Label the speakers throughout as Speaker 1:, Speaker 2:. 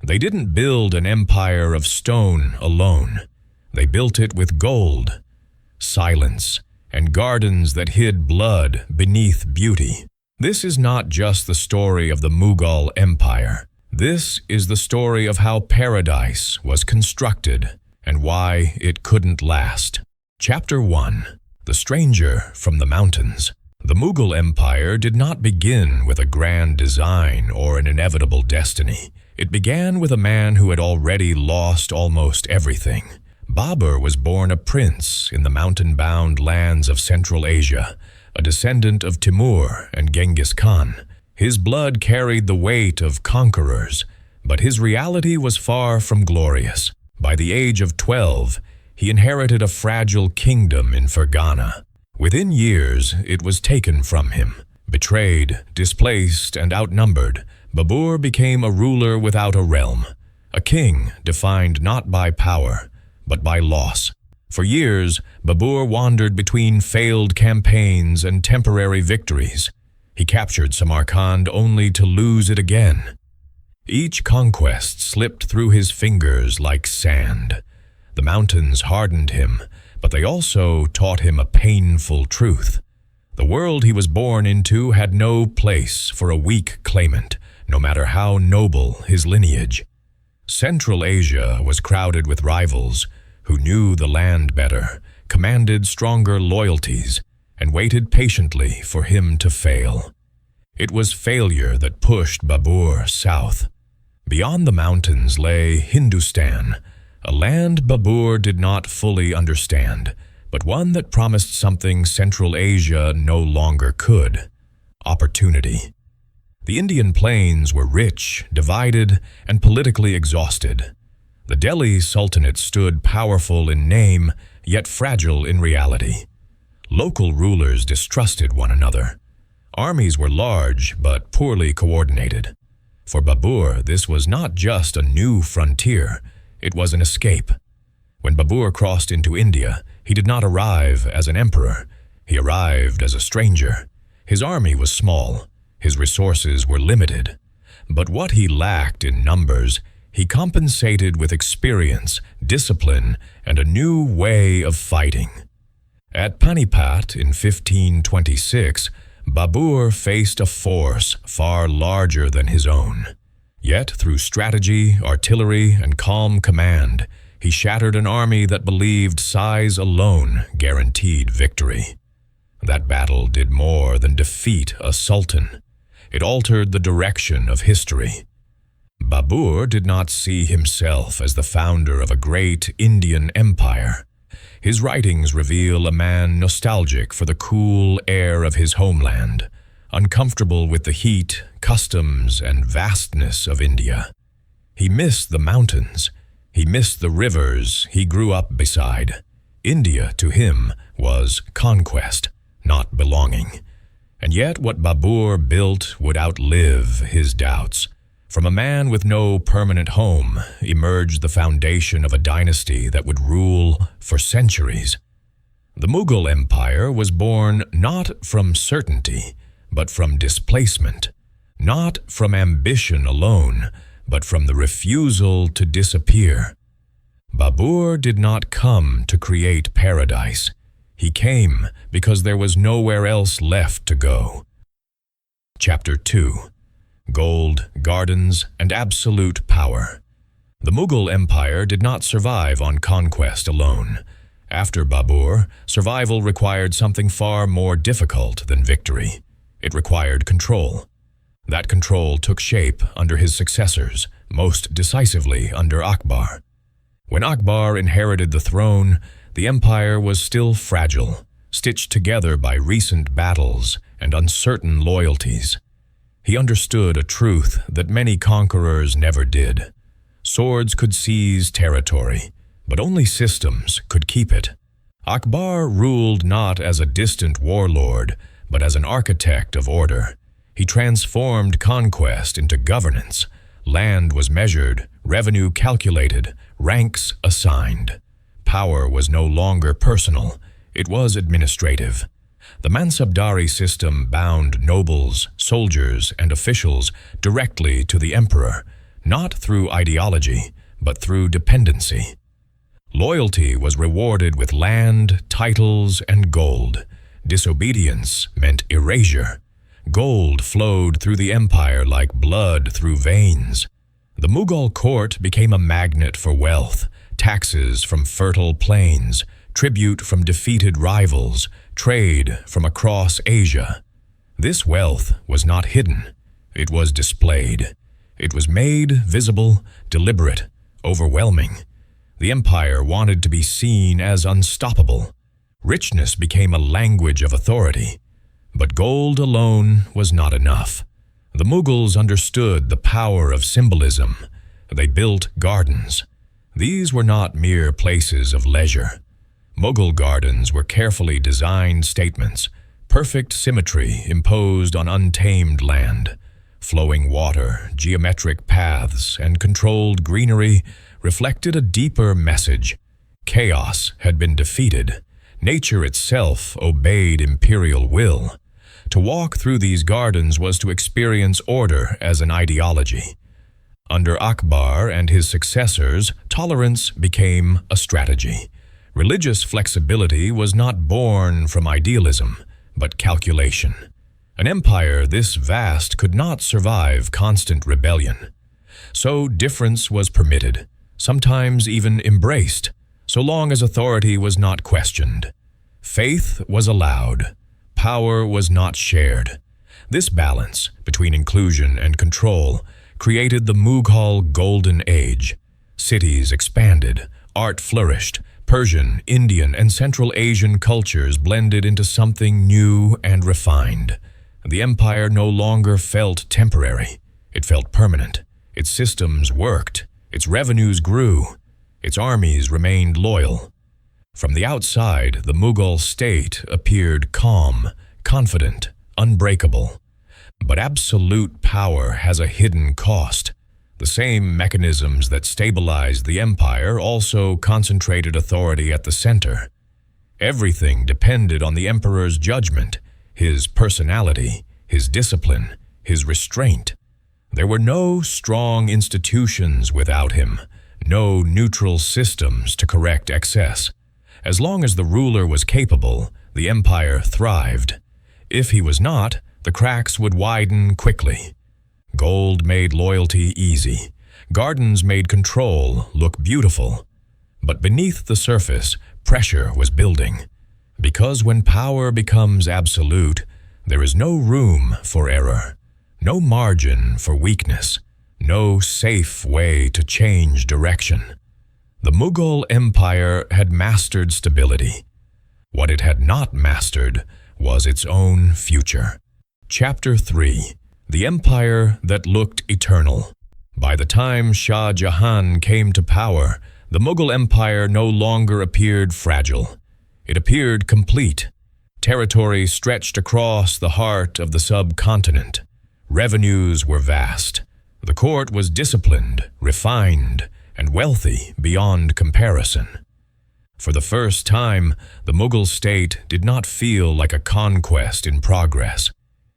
Speaker 1: They didn't build an empire of stone alone. They built it with gold, silence, and gardens that hid blood beneath beauty. This is not just the story of the Mughal Empire. This is the story of how paradise was constructed and why it couldn't last. Chapter 1. The Stranger from the Mountains. The Mughal Empire did not begin with a grand design or an inevitable destiny. It began with a man who had already lost almost everything. Babur was born a prince in the mountain-bound lands of Central Asia, a descendant of Timur and Genghis Khan. His blood carried the weight of conquerors, but his reality was far from glorious. By the age of 12, he inherited a fragile kingdom in Fergana. Within years, it was taken from him. Betrayed, displaced, and outnumbered, Babur became a ruler without a realm, a king defined not by power, but by loss. For years, Babur wandered between failed campaigns and temporary victories. He captured Samarkand only to lose it again. Each conquest slipped through his fingers like sand. The mountains hardened him, but they also taught him a painful truth. The world he was born into had no place for a weak claimant, no matter how noble his lineage. Central Asia was crowded with rivals who knew the land better, commanded stronger loyalties, and waited patiently for him to fail. It was failure that pushed Babur south. Beyond the mountains lay Hindustan, a land Babur did not fully understand, but one that promised something Central Asia no longer could: opportunity. The Indian plains were rich, divided, and politically exhausted. The Delhi Sultanate stood powerful in name, yet fragile in reality. Local rulers distrusted one another. Armies were large, but poorly coordinated. For Babur, this was not just a new frontier, it was an escape. When Babur crossed into India, he did not arrive as an emperor. He arrived as a stranger. His army was small. His resources were limited. But what he lacked in numbers, he compensated with experience, discipline, and a new way of fighting. At Panipat in 1526, Babur faced a force far larger than his own. Yet, through strategy, artillery, and calm command, he shattered an army that believed size alone guaranteed victory. That battle did more than defeat a sultan. It altered the direction of history. Babur did not see himself as the founder of a great Indian empire. His writings reveal a man nostalgic for the cool air of his homeland, uncomfortable with the heat, customs, and vastness of India. He missed the mountains. He missed the rivers he grew up beside. India, to him, was conquest, not belonging. And yet what Babur built would outlive his doubts. From a man with no permanent home emerged the foundation of a dynasty that would rule for centuries. The Mughal Empire was born not from certainty, but from displacement, not from ambition alone, but from the refusal to disappear. Babur did not come to create paradise. He came because there was nowhere else left to go. Chapter 2. Gold, Gardens, and Absolute Power. The Mughal Empire did not survive on conquest alone. After Babur, survival required something far more difficult than victory. It required control. That control took shape under his successors, most decisively under Akbar. When Akbar inherited the throne, the empire was still fragile, stitched together by recent battles and uncertain loyalties. He understood a truth that many conquerors never did. Swords could seize territory, but only systems could keep it. Akbar ruled not as a distant warlord, but as an architect of order. He transformed conquest into governance. Land was measured, revenue calculated, ranks assigned. Power was no longer personal, it was administrative. The Mansabdari system bound nobles, soldiers, and officials directly to the emperor, not through ideology, but through dependency. Loyalty was rewarded with land, titles, and gold. Disobedience meant erasure. Gold flowed through the empire like blood through veins. The Mughal court became a magnet for wealth, taxes from fertile plains, tribute from defeated rivals, trade from across Asia. This wealth was not hidden. It was displayed. It was made visible, deliberate, overwhelming. The empire wanted to be seen as unstoppable. Richness became a language of authority. But gold alone was not enough. The Mughals understood the power of symbolism. They built gardens. These were not mere places of leisure. Mughal gardens were carefully designed statements, perfect symmetry imposed on untamed land. Flowing water, geometric paths, and controlled greenery reflected a deeper message. Chaos had been defeated. Nature itself obeyed imperial will. To walk through these gardens was to experience order as an ideology. Under Akbar and his successors, tolerance became a strategy. Religious flexibility was not born from idealism, but calculation. An empire this vast could not survive constant rebellion. So difference was permitted, sometimes even embraced, so long as authority was not questioned. Faith was allowed. Power was not shared. This balance between inclusion and control created the Mughal Golden Age. Cities expanded, art flourished, Persian, Indian, and Central Asian cultures blended into something new and refined. The empire no longer felt temporary. It felt permanent. Its systems worked. Its revenues grew. Its armies remained loyal. From the outside, the Mughal state appeared calm, confident, unbreakable. But absolute power has a hidden cost. The same mechanisms that stabilized the empire also concentrated authority at the center. Everything depended on the emperor's judgment, his personality, his discipline, his restraint. There were no strong institutions without him, no neutral systems to correct excess. As long as the ruler was capable, the empire thrived. If he was not, the cracks would widen quickly. Gold made loyalty easy. Gardens made control look beautiful. But beneath the surface, pressure was building. Because when power becomes absolute, there is no room for error, no margin for weakness, no safe way to change direction. The Mughal Empire had mastered stability. What it had not mastered was its own future. Chapter 3. The Empire That Looked Eternal. By the time Shah Jahan came to power, the Mughal Empire no longer appeared fragile. It appeared complete. Territory stretched across the heart of the subcontinent. Revenues were vast. The court was disciplined, refined, and wealthy beyond comparison. For the first time, the Mughal state did not feel like a conquest in progress.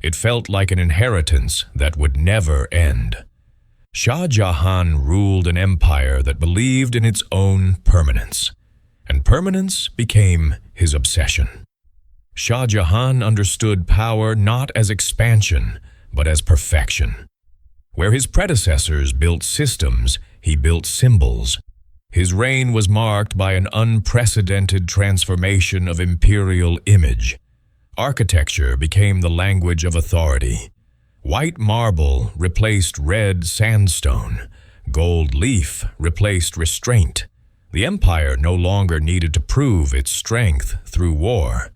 Speaker 1: It felt like an inheritance that would never end. Shah Jahan ruled an empire that believed in its own permanence, and permanence became his obsession. Shah Jahan understood power not as expansion, but as perfection. Where his predecessors built systems, he built symbols. His reign was marked by an unprecedented transformation of imperial image. Architecture became the language of authority. White marble replaced red sandstone. Gold leaf replaced restraint. The empire no longer needed to prove its strength through war.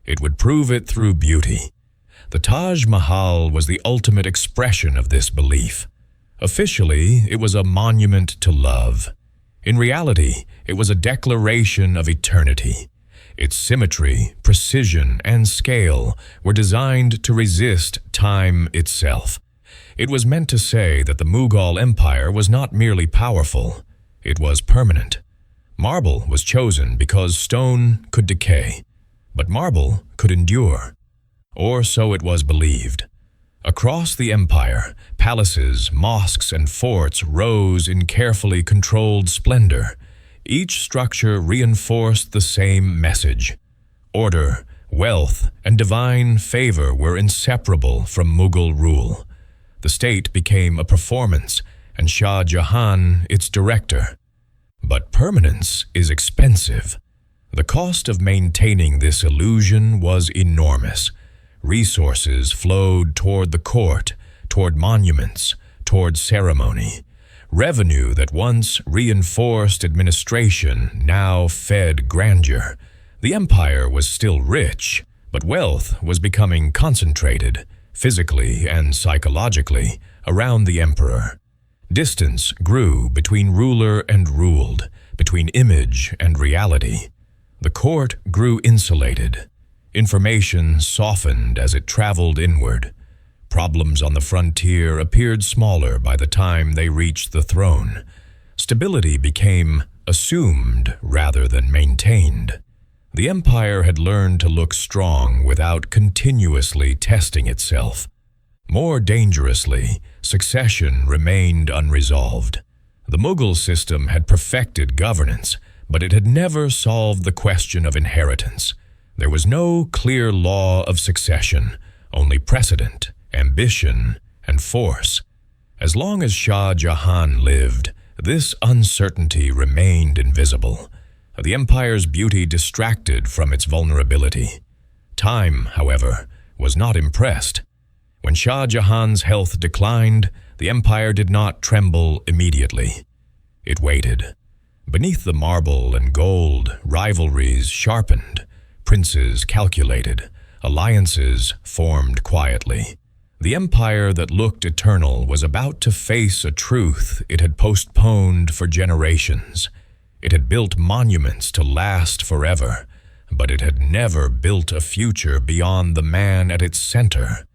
Speaker 1: It would prove it through beauty. The Taj Mahal was the ultimate expression of this belief. Officially, it was a monument to love. In reality, it was a declaration of eternity. Its symmetry, precision, and scale were designed to resist time itself. It was meant to say that the Mughal Empire was not merely powerful, it was permanent. Marble was chosen because stone could decay, but marble could endure. Or so it was believed. Across the empire, palaces, mosques, and forts rose in carefully controlled splendor. Each structure reinforced the same message. Order, wealth, and divine favor were inseparable from Mughal rule. The state became a performance, and Shah Jahan its director. But permanence is expensive. The cost of maintaining this illusion was enormous. Resources flowed toward the court, toward monuments, toward ceremony. Revenue that once reinforced administration now fed grandeur. The empire was still rich, but wealth was becoming concentrated, physically and psychologically, around the emperor. Distance grew between ruler and ruled, between image and reality. The court grew insulated. Information softened as it traveled inward. Problems on the frontier appeared smaller by the time they reached the throne. Stability became assumed rather than maintained. The empire had learned to look strong without continuously testing itself. More dangerously, succession remained unresolved. The Mughal system had perfected governance, but it had never solved the question of inheritance. There was no clear law of succession, only precedent, ambition, and force. As long as Shah Jahan lived, this uncertainty remained invisible. The empire's beauty distracted from its vulnerability. Time, however, was not impressed. When Shah Jahan's health declined, the empire did not tremble immediately. It waited. Beneath the marble and gold, rivalries sharpened. Princes calculated. Alliances formed quietly. The empire that looked eternal was about to face a truth it had postponed for generations. It had built monuments to last forever, but it had never built a future beyond the man at its center.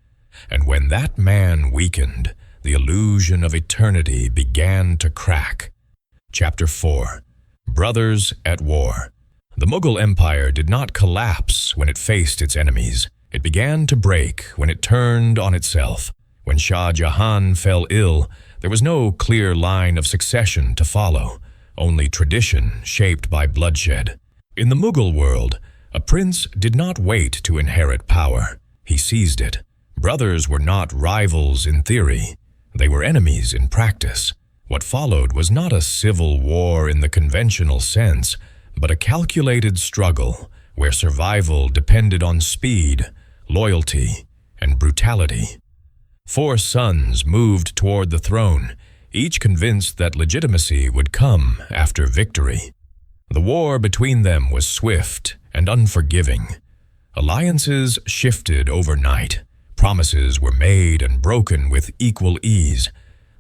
Speaker 1: And when that man weakened, the illusion of eternity began to crack. Chapter 4. Brothers at War. The Mughal Empire did not collapse when it faced its enemies. It began to break when it turned on itself. When Shah Jahan fell ill, there was no clear line of succession to follow, only tradition shaped by bloodshed. In the Mughal world, a prince did not wait to inherit power. He seized it. Brothers were not rivals in theory. They were enemies in practice. What followed was not a civil war in the conventional sense, but a calculated struggle where survival depended on speed, loyalty, and brutality. 4 sons moved toward the throne, each convinced that legitimacy would come after victory. The war between them was swift and unforgiving. Alliances shifted overnight. Promises were made and broken with equal ease.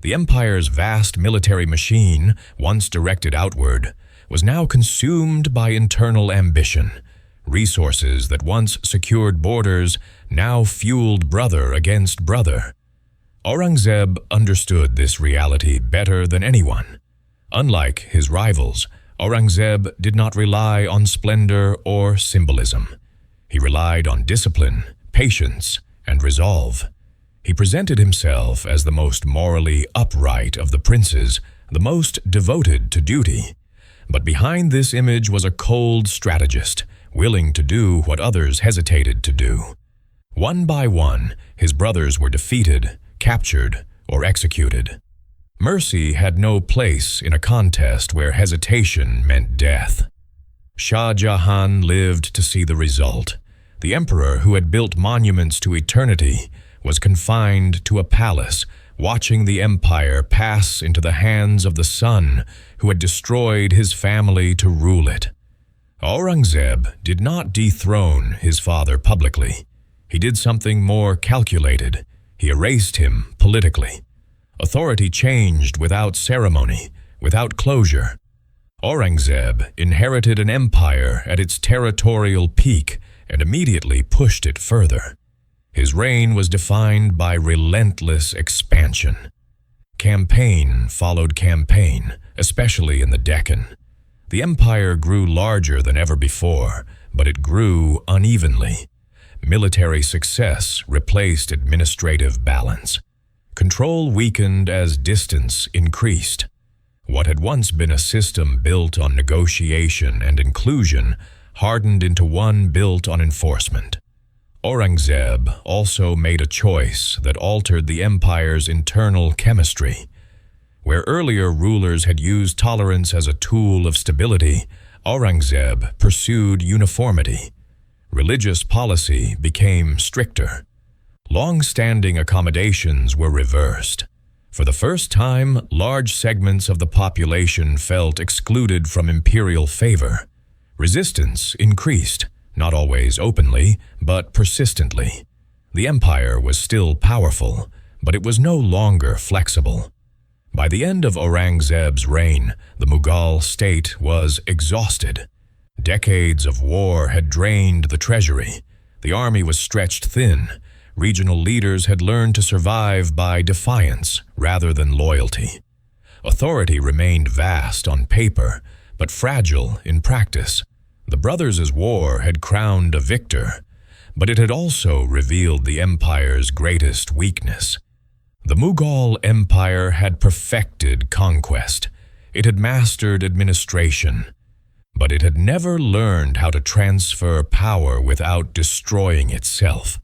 Speaker 1: The empire's vast military machine, once directed outward, was now consumed by internal ambition. Resources that once secured borders now fueled brother against brother. Aurangzeb understood this reality better than anyone. Unlike his rivals, Aurangzeb did not rely on splendor or symbolism. He relied on discipline, patience, and resolve. He presented himself as the most morally upright of the princes, the most devoted to duty. But behind this image was a cold strategist, willing to do what others hesitated to do. One by one, his brothers were defeated, captured, or executed. Mercy had no place in a contest where hesitation meant death. Shah Jahan lived to see the result. The emperor who had built monuments to eternity was confined to a palace, watching the empire pass into the hands of the son who had destroyed his family to rule it. Aurangzeb did not dethrone his father publicly. He did something more calculated. He erased him politically. Authority changed without ceremony, without closure. Aurangzeb inherited an empire at its territorial peak and immediately pushed it further. His reign was defined by relentless expansion. Campaign followed campaign, especially in the Deccan. The empire grew larger than ever before, but it grew unevenly. military success replaced administrative balance. Control weakened as distance increased. What had once been a system built on negotiation and inclusion hardened into one built on enforcement. Aurangzeb also made a choice that altered the empire's internal chemistry. Where earlier rulers had used tolerance as a tool of stability, Aurangzeb pursued uniformity. Religious policy became stricter. Long-standing accommodations were reversed. For the first time, large segments of the population felt excluded from imperial favor. Resistance increased, not always openly, but persistently. The empire was still powerful, but it was no longer flexible. By the end of Aurangzeb's reign, the Mughal state was exhausted. Decades of war had drained the treasury. The army was stretched thin. Regional leaders had learned to survive by defiance rather than loyalty. Authority remained vast on paper, but fragile in practice. The brothers' war had crowned a victor, but it had also revealed the empire's greatest weakness. The Mughal Empire had perfected conquest. It had mastered administration, but it had never learned how to transfer power without destroying itself.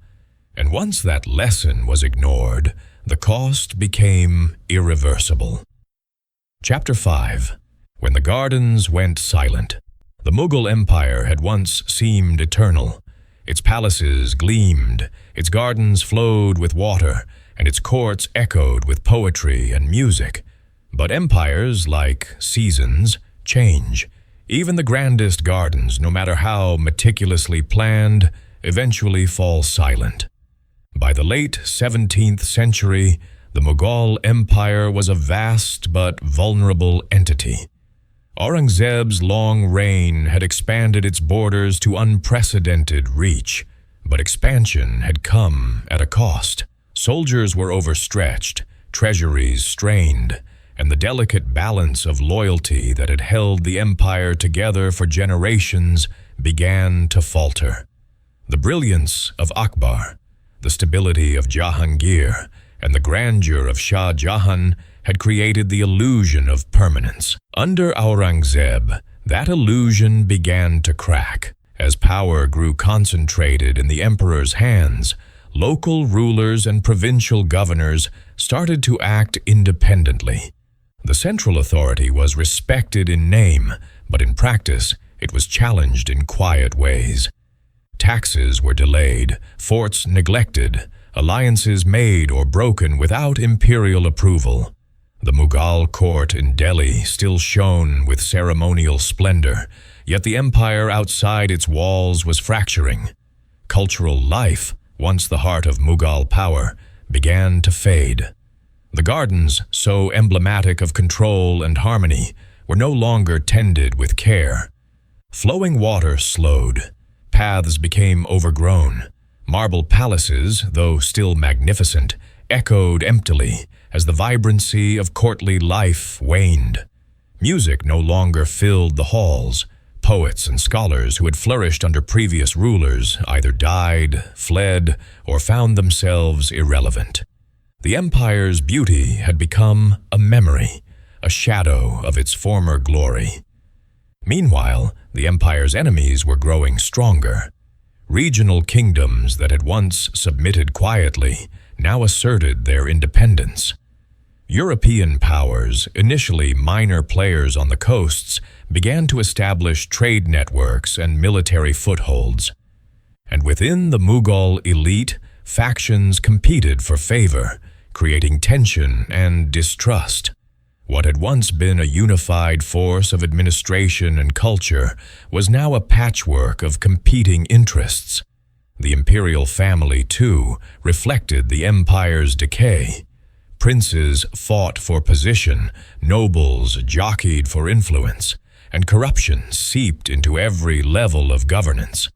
Speaker 1: And once that lesson was ignored, the cost became irreversible. Chapter 5. When the gardens went silent. The Mughal Empire had once seemed eternal. Its palaces gleamed, its gardens flowed with water, and its courts echoed with poetry and music. But empires, like seasons, change. Even the grandest gardens, no matter how meticulously planned, eventually fall silent. By the late 17th century, the Mughal Empire was a vast but vulnerable entity. Aurangzeb's long reign had expanded its borders to unprecedented reach, but expansion had come at a cost. Soldiers were overstretched, treasuries strained, and the delicate balance of loyalty that had held the empire together for generations began to falter. The brilliance of Akbar, the stability of Jahangir, and the grandeur of Shah Jahan had created the illusion of permanence. Under Aurangzeb, that illusion began to crack. As power grew concentrated in the emperor's hands, local rulers and provincial governors started to act independently. The central authority was respected in name, but in practice, it was challenged in quiet ways. Taxes were delayed, forts neglected, alliances made or broken without imperial approval. The Mughal court in Delhi still shone with ceremonial splendor, yet the empire outside its walls was fracturing. Cultural life, once the heart of Mughal power, began to fade. The gardens, so emblematic of control and harmony, were no longer tended with care. Flowing water slowed. Paths became overgrown. Marble palaces, though still magnificent, echoed emptily as the vibrancy of courtly life waned. Music no longer filled the halls. Poets and scholars who had flourished under previous rulers either died, fled, or found themselves irrelevant. The empire's beauty had become a memory, a shadow of its former glory. Meanwhile, the empire's enemies were growing stronger. Regional kingdoms that had once submitted quietly now asserted their independence. European powers, initially minor players on the coasts, began to establish trade networks and military footholds. And within the Mughal elite, factions competed for favor, creating tension and distrust. What had once been a unified force of administration and culture was now a patchwork of competing interests. The imperial family, too, reflected the empire's decay. Princes fought for position, nobles jockeyed for influence, and corruption seeped into every level of governance.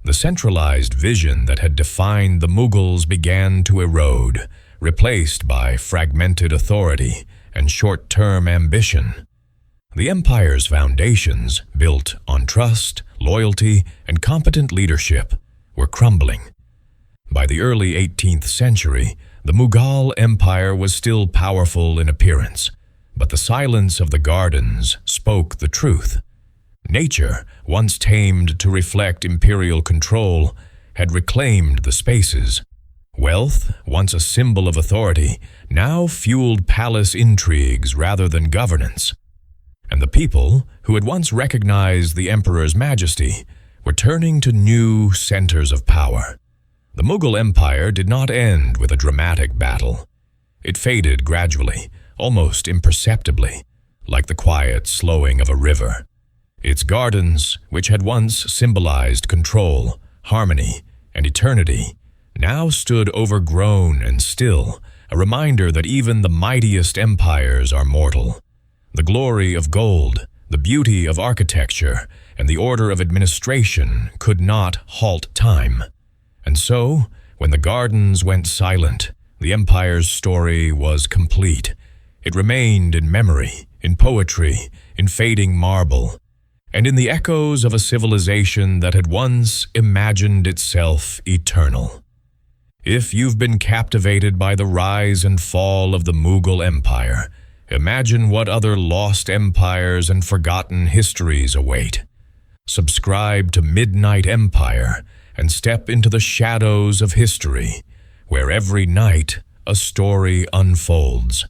Speaker 1: The centralized vision that had defined the Mughals began to erode, replaced by fragmented authority and short-term ambition. The empire's foundations, built on trust, loyalty, and competent leadership, were crumbling. By the early 18th century, the Mughal Empire was still powerful in appearance, but the silence of the gardens spoke the truth. Nature, once tamed to reflect imperial control, had reclaimed the spaces. Wealth, once a symbol of authority, now fueled palace intrigues rather than governance. And the people, who had once recognized the emperor's majesty, were turning to new centers of power. The Mughal Empire did not end with a dramatic battle. It faded gradually, almost imperceptibly, like the quiet slowing of a river. Its gardens, which had once symbolized control, harmony, and eternity, now stood overgrown and still, a reminder that even the mightiest empires are mortal. The glory of gold, the beauty of architecture, and the order of administration could not halt time. And so, when the gardens went silent, the empire's story was complete. It remained in memory, in poetry, in fading marble, and in the echoes of a civilization that had once imagined itself eternal. If you've been captivated by the rise and fall of the Mughal Empire, imagine what other lost empires and forgotten histories await. Subscribe to Midnight Empire and step into the shadows of history, where every night a story unfolds.